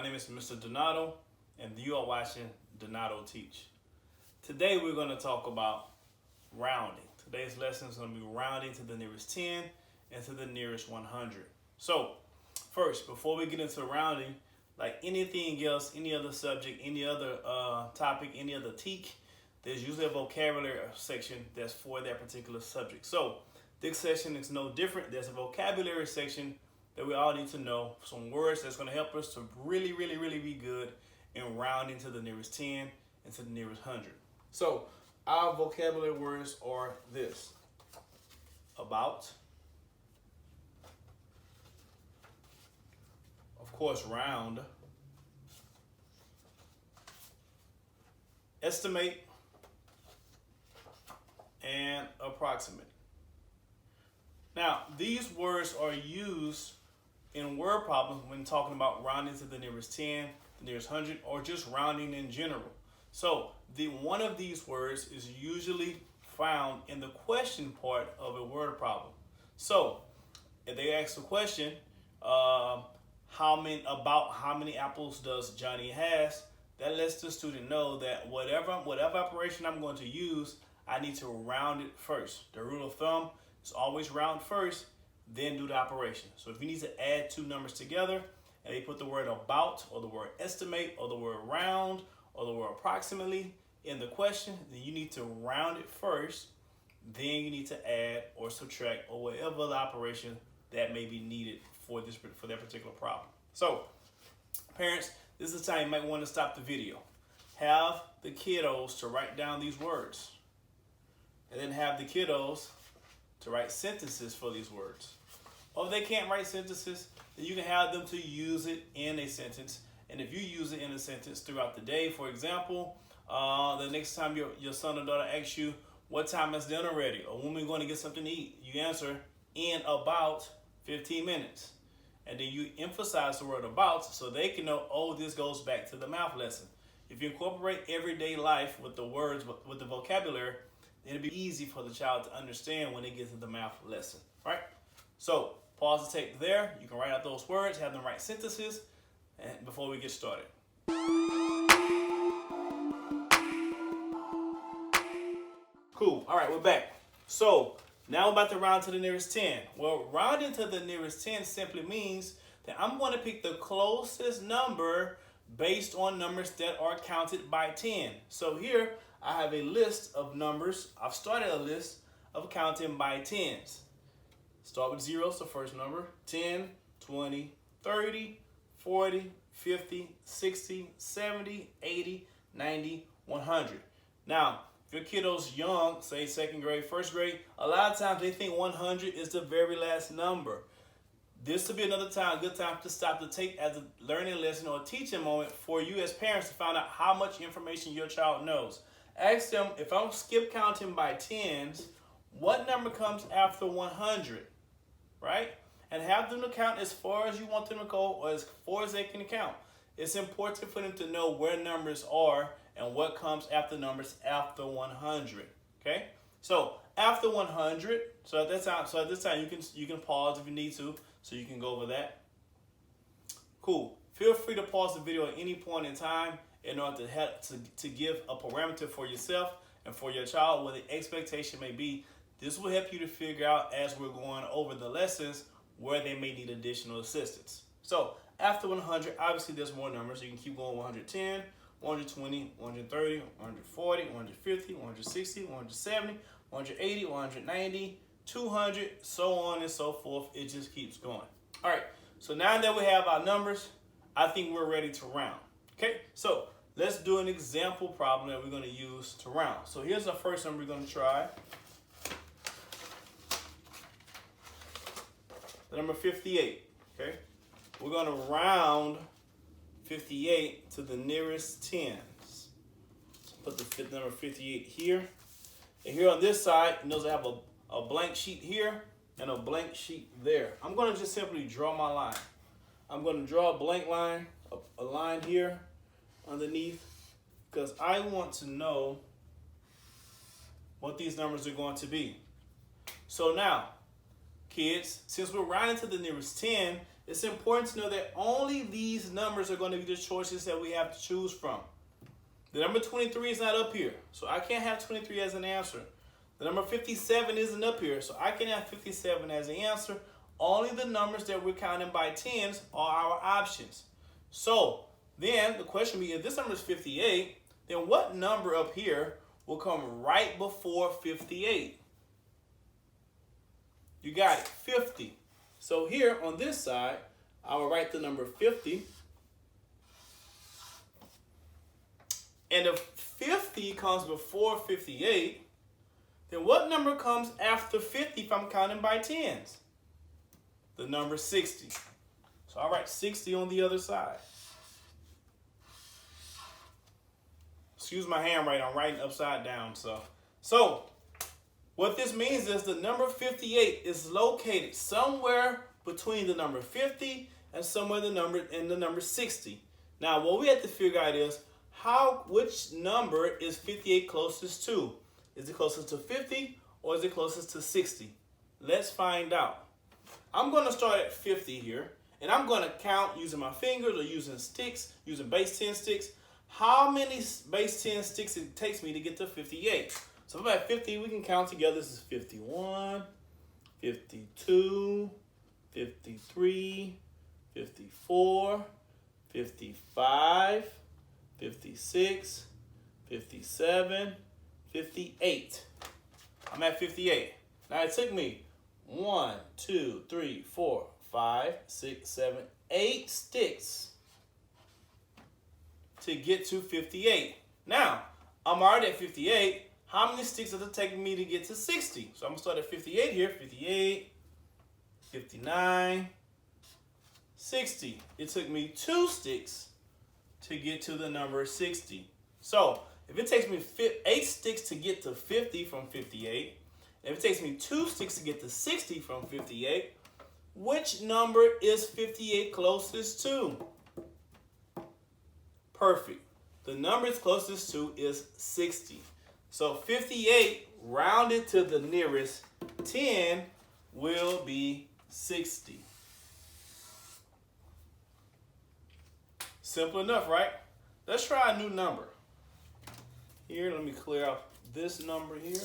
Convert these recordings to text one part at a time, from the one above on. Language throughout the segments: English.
My name is Mr. Donato, and you are watching Donato Teach. Today we're going to talk about rounding. Today's lesson is going to be rounding to the nearest 10 and to the nearest 100. So, first, before we get into rounding, like anything else, any other subject, any other topic, any other teak, there's usually a vocabulary section that's for that particular subject. So, this section is no different. There's a vocabulary section that we all need to know, some words that's going to help us to really be good in rounding to the nearest 10 and to the nearest 100. So our vocabulary words are this: about, of course, round, estimate, and approximate. Now, these words are used in word problems when talking about rounding to the nearest 10, the nearest 100, or just rounding in general. So, one of these words is usually found in the question part of a word problem. So, if they ask the question, how many apples does Johnny has, that lets the student know that whatever operation I'm going to use, I need to round it first. The rule of thumb is always round first, then do the operation. So if you need to add two numbers together and they put the word about or the word estimate or the word round or the word approximately in the question, then you need to round it first, then you need to add or subtract or whatever the operation that may be needed for that particular problem. So parents, this is the time you might want to stop the video. Have the kiddos to write down these words, and then have the kiddos to write sentences for these words. Or if they can't write sentences, then you can have them to use it in a sentence. And if you use it in a sentence throughout the day, for example, the next time your son or daughter asks you, what time is dinner ready? Or when we're going to get something to eat? You answer, in about 15 minutes. And then you emphasize the word about so they can know, oh, this goes back to the math lesson. If you incorporate everyday life with the words, with the vocabulary, it'll be easy for the child to understand when they get to the math lesson, right? So pause the tape there. You can write out those words, have them write sentences, and before we get started. Cool. All right, we're back. So now we're about to round to the nearest 10. Well, rounding to the nearest 10 simply means that I'm going to pick the closest number based on numbers that are counted by 10. So here I have a list of numbers. I've started a list of counting by tens. Start with zeros, the first number. 10, 20, 30, 40, 50, 60, 70, 80, 90, 100. Now, if your kiddo's young, say second grade, first grade, a lot of times they think 100 is the very last number. This will be another good time to stop the tape as a learning lesson or a teaching moment for you as parents to find out how much information your child knows. Ask them, if I'm skip counting by tens, what number comes after 100, right? And have them to count as far as you want them to go or as far as they can count. It's important for them to know where numbers are and what comes after numbers after 100, okay? So after 100, so at this time you can pause if you need to, so you can go over that. Cool. Feel free to pause the video at any point in time in order to help to give a parameter for yourself and for your child what the expectation may be. This will help you to figure out as we're going over the lessons where they may need additional assistance. So after 100, obviously there's more numbers. You can keep going 110, 120, 130, 140, 150, 160, 170, 180, 190, 200, so on and so forth. It just keeps going. All right, so now that we have our numbers, I think we're ready to round. Okay, so let's do an example problem that we're going to use to round. So here's our first one we're going to try. The number 58, okay? We're going to round 58 to the nearest tens. So put the number 58 here. And here on this side, notice I have a blank sheet here and a blank sheet there. I'm going to just simply draw my line. I'm going to draw a blank line, a line here underneath, because I want to know what these numbers are going to be. So now, kids, since we're rounding to the nearest 10, it's important to know that only these numbers are going to be the choices that we have to choose from. The number 23 is not up here, so I can't have 23 as an answer. The number 57 isn't up here, so I can have 57 as an answer. Only the numbers that we're counting by tens are our options. So then the question will be, if this number is 58, then what number up here will come right before 58? You got it, 50. So here on this side, I will write the number 50. And if 50 comes before 58, then what number comes after 50 if I'm counting by tens? The number 60. So I'll write 60 on the other side. Excuse my handwriting, I'm writing upside down. So what this means is the number 58 is located somewhere between the number 50 and somewhere in the number 60. Now what we have to figure out is which number is 58 closest to? Is it closest to 50 or is it closest to 60? Let's find out. I'm going to start at 50 here, and I'm going to count using my fingers or using sticks, using base 10 sticks, how many base 10 sticks it takes me to get to 58. So if I'm at 50, we can count together. This is 51, 52, 53, 54, 55, 56, 57, 58. I'm at 58. Now it took me 1, 2, 3, 4, 5, 6, 7, 8 sticks to get to 58. Now, I'm already at 58. How many sticks does it take me to get to 60? So I'm going to start at 58 here. 58, 59, 60. It took me 2 sticks to get to the number 60. So if it takes me 8 sticks to get to 50 from 58, if it takes me 2 sticks to get to 60 from 58, which number is 58 closest to? Perfect. The number it's closest to is 60. So 58 rounded to the nearest 10 will be 60. Simple enough, right? Let's try a new number. Here, let me clear out this number here.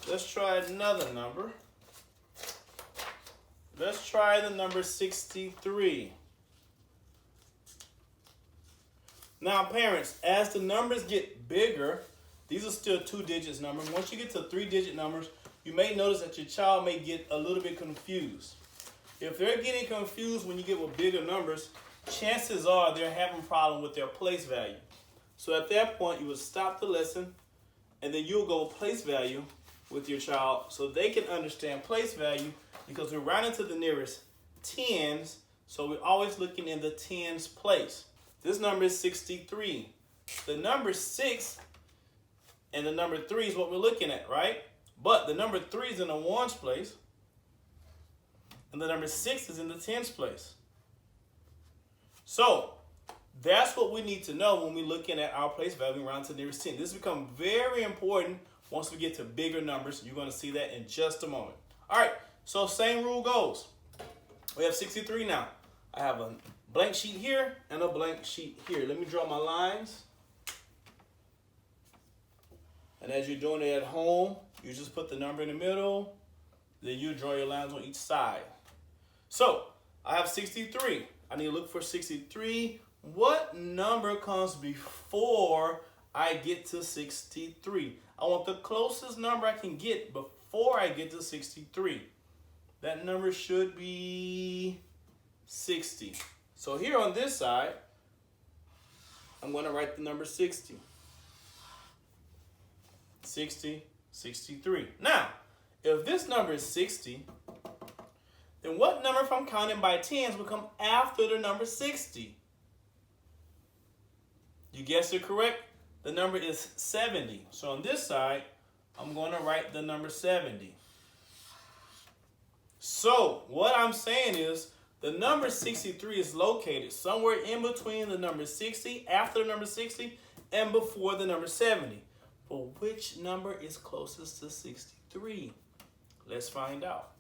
Let's try another number. Let's try the number 63. Now, parents, as the numbers get bigger, these are still 2-digit numbers. Once you get to 3-digit numbers, you may notice that your child may get a little bit confused. If they're getting confused when you get with bigger numbers, chances are they're having a problem with their place value. So at that point, you would stop the lesson, and then you'll go place value with your child so they can understand place value, because we're rounding to the nearest tens, so we're always looking in the tens place. This number is 63. The number 6 and the number 3 is what we're looking at, right? But the number 3 is in the ones place, and the number 6 is in the tens place. So that's what we need to know when we're looking at our place value around to the nearest 10. This becomes very important once we get to bigger numbers. You're going to see that in just a moment. All right, so same rule goes. We have 63 now. I have a blank sheet here and a blank sheet here. Let me draw my lines. And as you're doing it at home, you just put the number in the middle. Then you draw your lines on each side. So I have 63. I need to look for 63. What number comes before I get to 63? I want the closest number I can get before I get to 63. That number should be 60. So here on this side, I'm going to write the number 60. 60, 63. Now, if this number is 60, then what number, if I'm counting by tens, will come after the number 60? You guessed it correct. The number is 70. So on this side, I'm going to write the number 70. So what I'm saying is the number 63 is located somewhere in between the number 60, after the number 60, and before the number 70. But which number is closest to 63? Let's find out.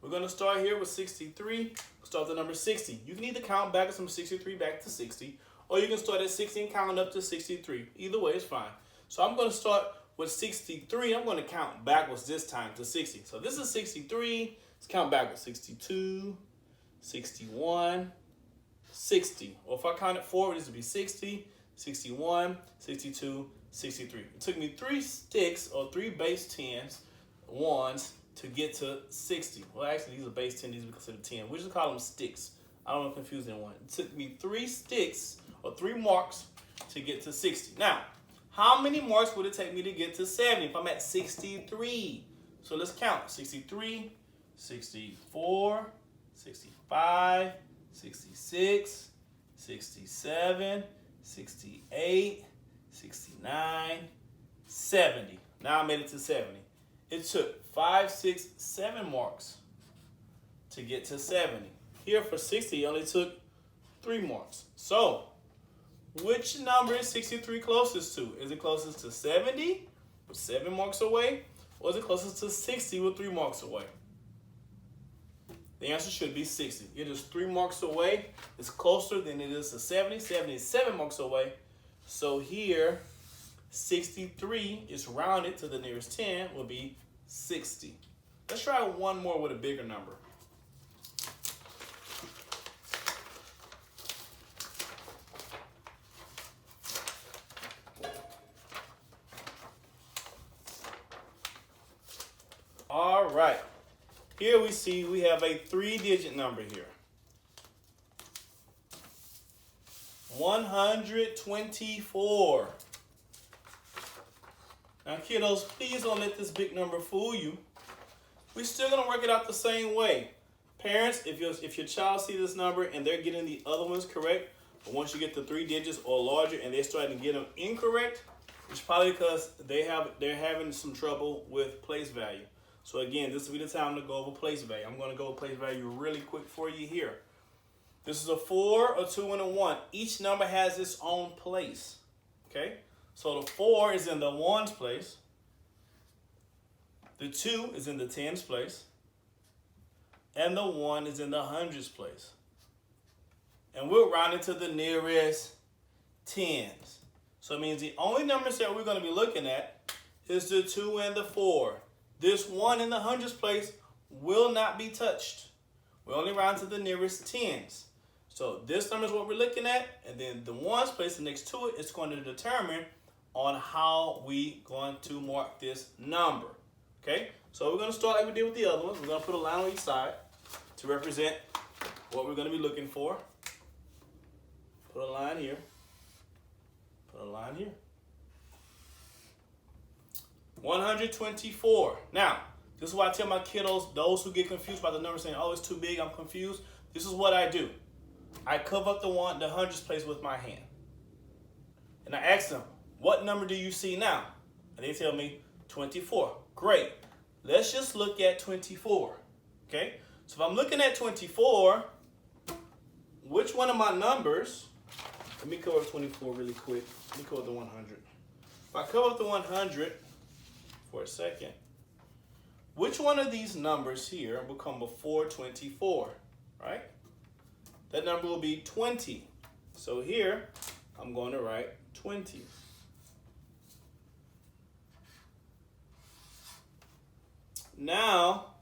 We're going to start here with 63. Start the number 60. You can either count backwards from 63 back to 60, or you can start at 60 and count up to 63. Either way is fine. So I'm going to start with 63. I'm going to count backwards this time to 60. So this is 63. Let's count backwards. 62, 61, 60. Or if I count it forward, this would be 60, 61, 62, 63. It took me 3 sticks or 3 base 10s, ones, to get to 60. Well, actually, these are base 10. These we consider 10. We just call them sticks. I don't want to confuse anyone. It took me 3 sticks or 3 marks to get to 60. Now, how many marks would it take me to get to 70 if I'm at 63? So let's count. 63, 64, 65, 66, 67, 68, 69, 70. Now I made it to 70. It took 5, 6, 7 marks to get to 70. Here for 60, it only took 3 marks. So, which number is 63 closest to? Is it closest to 70 with 7 marks away? Or is it closest to 60 with 3 marks away? The answer should be 60. It is 3 marks away. It's closer than it is to 70. 70 is 7 marks away. So here, 63 is rounded to the nearest 10 will be 60. Let's try one more with a bigger number. All right. Here we see we have a 3-digit number here. 124. Now, kiddos, please don't let this big number fool you. We're still going to work it out the same way. Parents, if your child sees this number and they're getting the other ones correct, but once you get to 3 digits or larger and they're starting to get them incorrect, it's probably because they're having some trouble with place value. So again, this will be the time to go over place value. I'm going to go over place value really quick for you here. This is a 4, a 2, and a 1. Each number has its own place. Okay? So the 4 is in the 1's place. The 2 is in the 10's place. And the 1 is in the 100's place. And we'll round it to the nearest 10s. So it means the only numbers that we're going to be looking at is the 2 and the 4. This 1 in the 100's place will not be touched. We only round to the nearest 10s. So this number is what we're looking at, and then the 1's place next to it is going to determine on how we going to mark this number. Okay? So we're going to start like we did with the other ones. We're going to put a line on each side to represent what we're going to be looking for. Put a line here. Put a line here. 124. Now, this is why I tell my kiddos, those who get confused by the number saying, oh, it's too big, I'm confused. This is what I do. I cover up the 100's place with my hand. And I ask them, what number do you see now? And they tell me 24. Great. Let's just look at 24. Okay? So if I'm looking at 24, which one of my numbers, let me cover up 24 really quick. Let me cover up the 100. If I cover up the 100 for a second, which one of these numbers here will come before 24, right? That number will be 20. So here, I'm going to write 20. Now,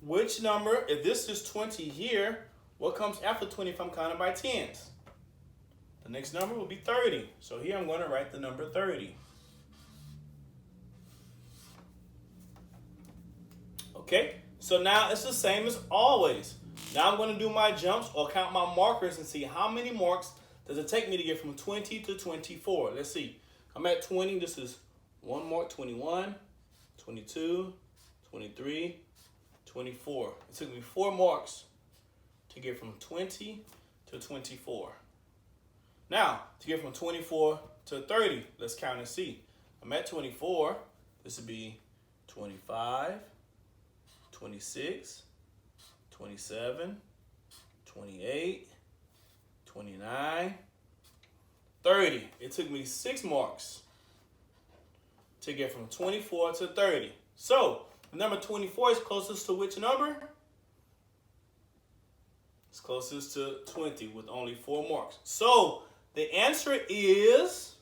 which number, if this is 20 here, what comes after 20 if I'm counting by 10s? The next number will be 30. So here I'm going to write the number 30. Okay, so now it's the same as always. Now I'm going to do my jumps or count my markers and see how many marks does it take me to get from 20 to 24. Let's see. I'm at 20. This is 1 mark, 21, 22, 23, 24. It took me 4 marks to get from 20 to 24. Now, to get from 24 to 30, let's count and see. I'm at 24. This would be 25, 26, 27, 28, 29, 30. It took me 6 marks to get from 24 to 30. So, the number 24 is closest to which number? It's closest to 20 with only 4 marks. So, the answer is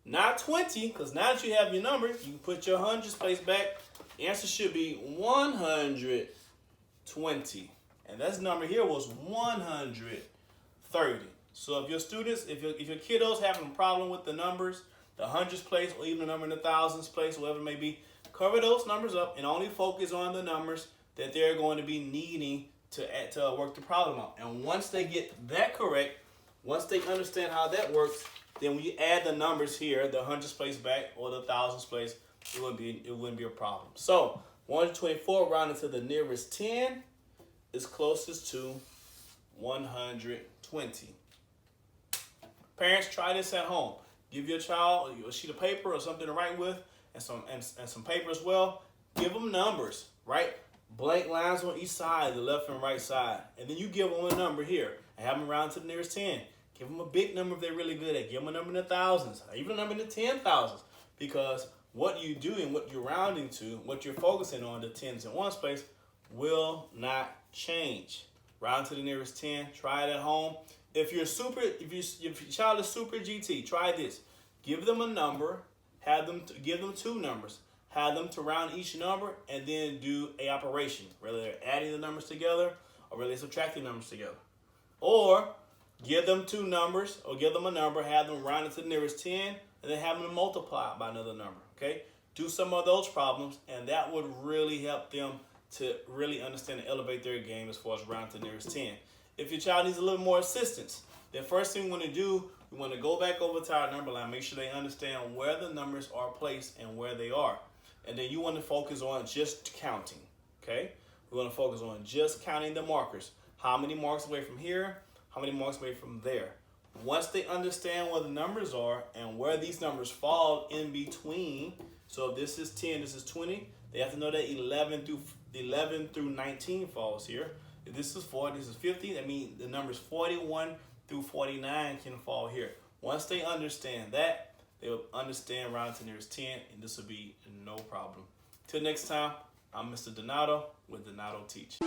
not 20, because now that you have your number, you can put your hundreds place back. The answer should be 120. And that number here was 130. So if your students, if your kiddos having a problem with the numbers, the hundreds place, or even the number in the thousands place, whatever it may be, cover those numbers up and only focus on the numbers that they're going to be needing to work the problem out. And once they get that correct, once they understand how that works, then when you add the numbers here, the hundreds place back or the thousands place, it wouldn't be a problem. So 124 rounded to the nearest 10 is closest to 120. Parents, try this at home. Give your child a sheet of paper or something to write with, and some paper as well. Give them numbers, right? Blank lines on each side, the left and right side. And then you give them a number here and have them round to the nearest 10. Give them a big number if they're really good at. Give them a number in the thousands, even a number in the 10,000s. Because what you do and what you're rounding to, what you're focusing on, the tens and ones place, will not change. Round to the nearest 10. Try it at home. If your child is super GT, try this. Give them a number. Give them 2 numbers. Have them to round each number and then do a operation, whether they're adding the numbers together or whether they're subtracting numbers together. Or give them 2 numbers or give them a number, have them round it to the nearest 10, and then have them multiply by another number, okay? Do some of those problems, and that would really help them to really understand and elevate their game as far as round to the nearest 10. If your child needs a little more assistance, the first thing we want to do, we want to go back over to our number line, make sure they understand where the numbers are placed and where they are. And then you want to focus on just counting, okay? We want to focus on just counting the markers. How many marks away from here? How many marks away from there? Once they understand where the numbers are and where these numbers fall in between, so if this is 10, this is 20, they have to know that 11 through 19 falls here. If this is 40, this is 50, that means the numbers 41 through 49 can fall here. Once they understand that, they will understand round to nearest 10, and this will be no problem. Till next time, I'm Mr. Donato with Donato Teach.